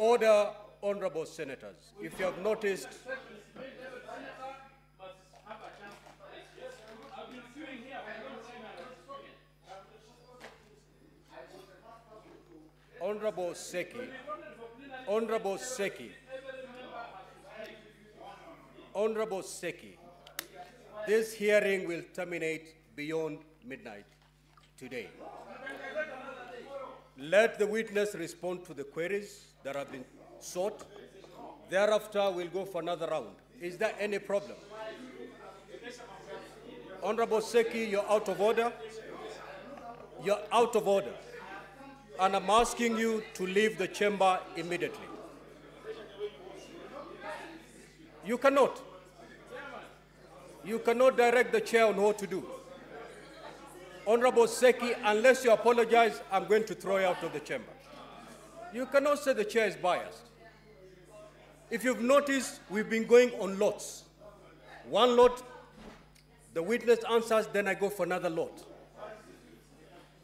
Order, honorable senators. If you have noticed, Honorable Seki, Honorable Seki, Honorable Seki, this hearing will terminate beyond midnight today. Let the witness respond to the queries that have been sought. Thereafter, we'll go for another round. Is there any problem? Honorable Seki, you're out of order. You're out of order. And I'm asking you to leave the chamber immediately. You cannot. You cannot direct the chair on what to do. Honorable Seki, unless you apologize, I'm going to throw you out of the chamber. You cannot say the chair is biased. If you've noticed, we've been going on lots. One lot, the witness answers, then I go for another lot.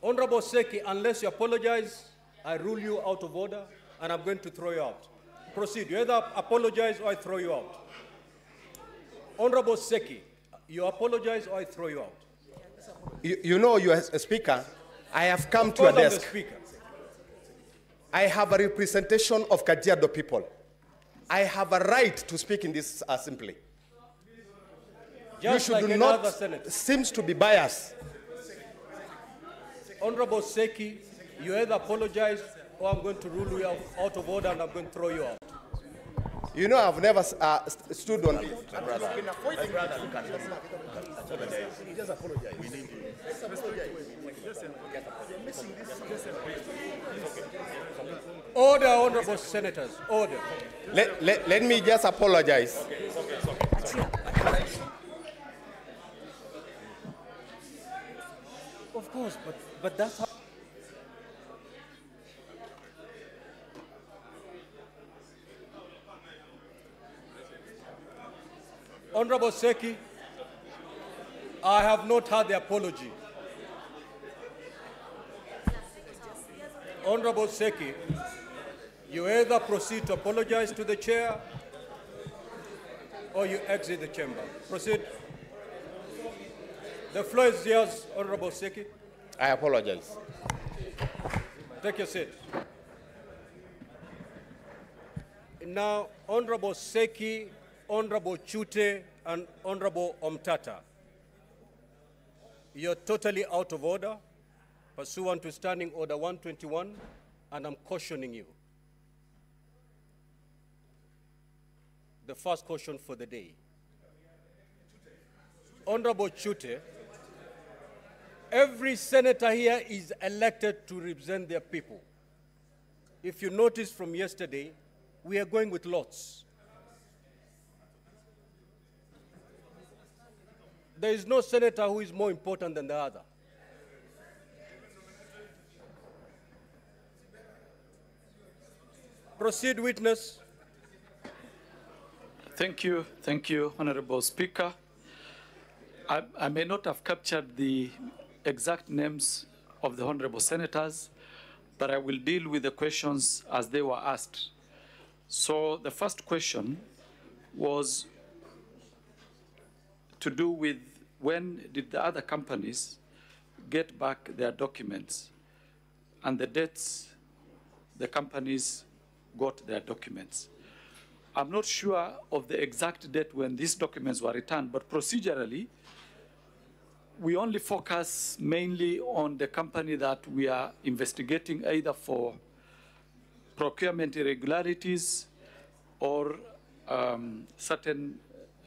Honorable Seki, unless you apologize, I rule you out of order, and I'm going to throw you out. Proceed. You either apologize or I throw you out. Honorable Seki, you apologize or I throw you out. You know, you as a speaker, I have come to a desk. I have a representation of Kajiado people. I have a right to speak in this assembly. Just you should like not senator. Seems to be biased. Honorable Seki, you either apologize or I'm going to rule you out of order and I'm going to throw you out. You know, I've never stood on this. Just apologize. We need you. Just apologize. Order, honorable senators, order. Let me just apologize. Of course, but that's how. Honorable Seki, I have not heard the apology. Honorable Seki, you either proceed to apologize to the chair or you exit the chamber. Proceed. The floor is yours, Honorable Seki. I apologize. Take your seat. Now, Honorable Seki, Honorable Chute, and Honorable Omtata, you're totally out of order, pursuant to Standing Order 121, and I'm cautioning you. The first caution for the day. Honorable Chute, every senator here is elected to represent their people. If you notice from yesterday, we are going with lots. There is no senator who is more important than the other. Proceed, witness. Thank you, Honorable Speaker. I may not have captured the exact names of the honorable senators, but I will deal with the questions as they were asked. So the first question was to do with when did the other companies get back their documents and the dates the companies got their documents. I'm not sure of the exact date when these documents were returned, but procedurally, we only focus mainly on the company that we are investigating either for procurement irregularities or certain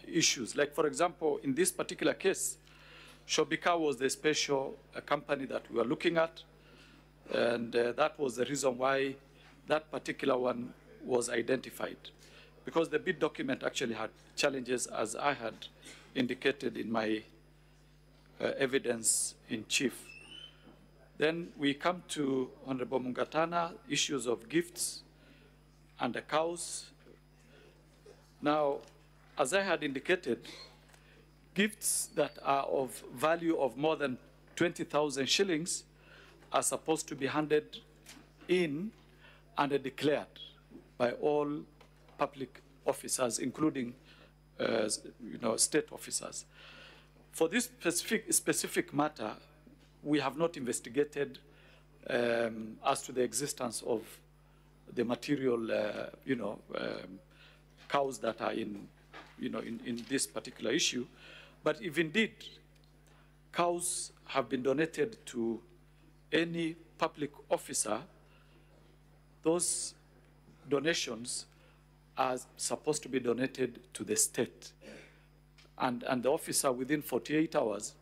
issues. Like, for example, in this particular case, Shobika was the special company that we were looking at, and that was the reason why that particular one was identified, because the bid document actually had challenges, as I had indicated in my evidence in chief. Then we come to Honorable Mungatana, issues of gifts and the cows. Now, as I had indicated, gifts that are of value of more than 20,000 shillings are supposed to be handed in and declared by all public officers, including state officers. For this specific matter, we have not investigated as to the existence of the material, cows that are in this particular issue. But if indeed cows have been donated to any public officer, those donations are supposed to be donated to the state. And the officer within 48 hours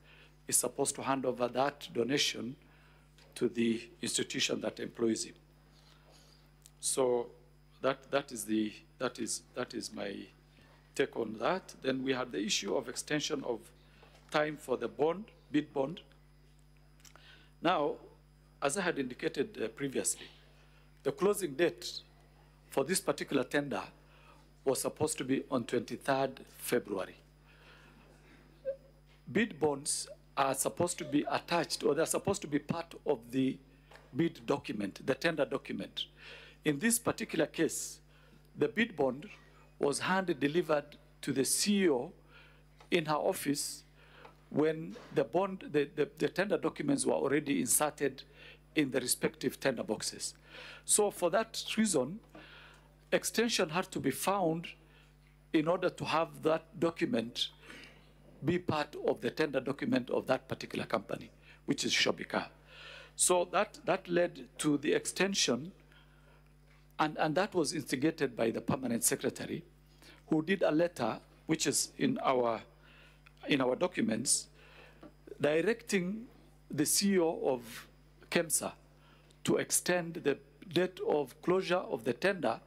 is supposed to hand over that donation to the institution that employs him. So that is my take on that. Then we had the issue of extension of time for the bid bond. Now, as I had indicated previously, the closing date for this particular tender was supposed to be on 23rd February. Bid bonds are supposed to be attached, or they're supposed to be part of the bid document, the tender document. In this particular case, the bid bond was hand-delivered to the CEO in her office when the tender documents were already inserted in the respective tender boxes. So for that reason, extension had to be found in order to have that document be part of the tender document of that particular company, which is Shobika. So that led to the extension, and that was instigated by the permanent secretary, who did a letter, which is in our documents, directing the CEO of KEMSA to extend the date of closure of the tender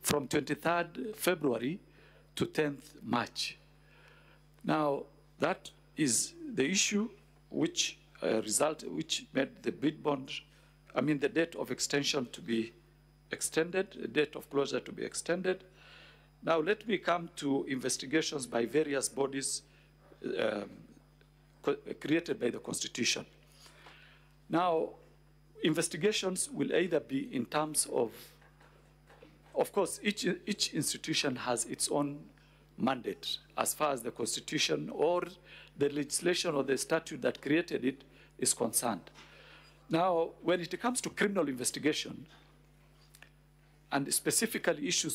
from 23rd February to 10th March. Now, that is the issue which made the bid bond, the date of extension to be extended, the date of closure to be extended. Now, let me come to investigations by various bodies created by the Constitution. Now, investigations will either be in terms of course, each institution has its own mandate as far as the Constitution or the legislation or the statute that created it is concerned. Now, when it comes to criminal investigation, and specifically issues